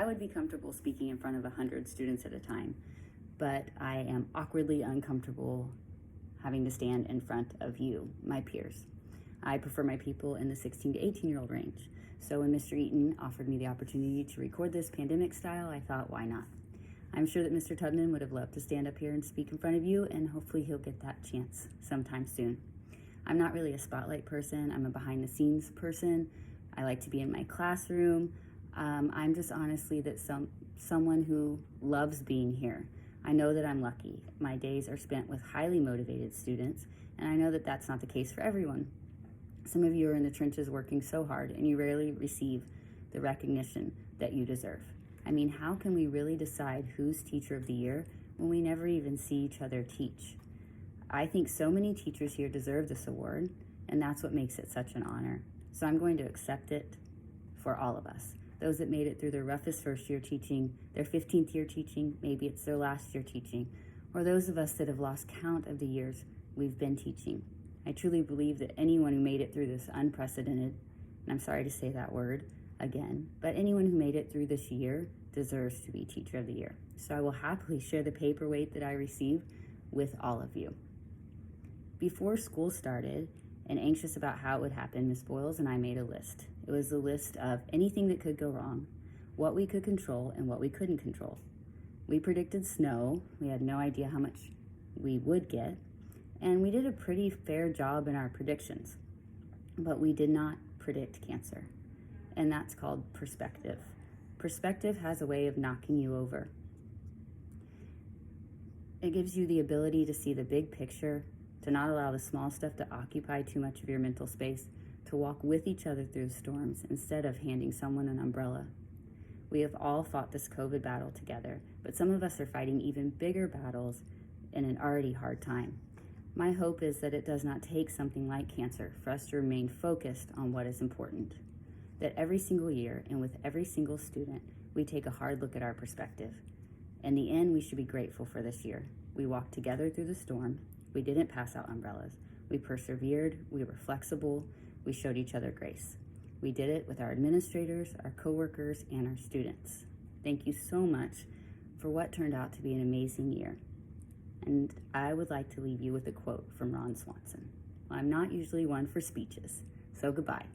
would be comfortable speaking in front of 100 students at a time, but I am awkwardly uncomfortable having to stand in front of you, my peers. I prefer my people in the 16 to 18-year-old range. So when Mr. Eaton offered me the opportunity to record this pandemic style, I thought, why not? I'm sure that Mr. Tubman would have loved to stand up here and speak in front of you, and hopefully he'll get that chance sometime soon. I'm not really a spotlight person. I'm a behind-the-scenes person. I like to be in my classroom. I'm just honestly that someone who loves being here. I know that I'm lucky. My days are spent with highly motivated students, and I know that that's not the case for everyone. Some of you are in the trenches working so hard, and you rarely receive the recognition that you deserve. I mean, how can we really decide who's Teacher of the Year when we never even see each other teach? I think so many teachers here deserve this award, and that's what makes it such an honor. So I'm going to accept it for all of us. Those that made it through their roughest first year teaching, their 15th year teaching, maybe it's their last year teaching, or those of us that have lost count of the years we've been teaching. I truly believe that anyone who made it through this unprecedented, and I'm sorry to say that word again, but anyone who made it through this year deserves to be Teacher of the Year. So I will happily share the paperweight that I receive with all of you. Before school started, and anxious about how it would happen, Ms. Boyles and I made a list. It was a list of anything that could go wrong, what we could control, and what we couldn't control. We predicted snow. We had no idea how much we would get, and we did a pretty fair job in our predictions. But we did not predict cancer, and that's called perspective. Perspective has a way of knocking you over. It gives you the ability to see the big picture, to not allow the small stuff to occupy too much of your mental space, to walk with each other through the storms instead of handing someone an umbrella. We have all fought this COVID battle together, but some of us are fighting even bigger battles in an already hard time. My hope is that it does not take something like cancer for us to remain focused on what is important. That every single year and with every single student, we take a hard look at our perspective. In the end, we should be grateful for this year. We walked together through the storm. We didn't pass out umbrellas. We persevered. We were flexible. We showed each other grace. We did it with our administrators, our coworkers, and our students. Thank you so much for what turned out to be an amazing year. And I would like to leave you with a quote from Ron Swanson. I'm not usually one for speeches, so goodbye.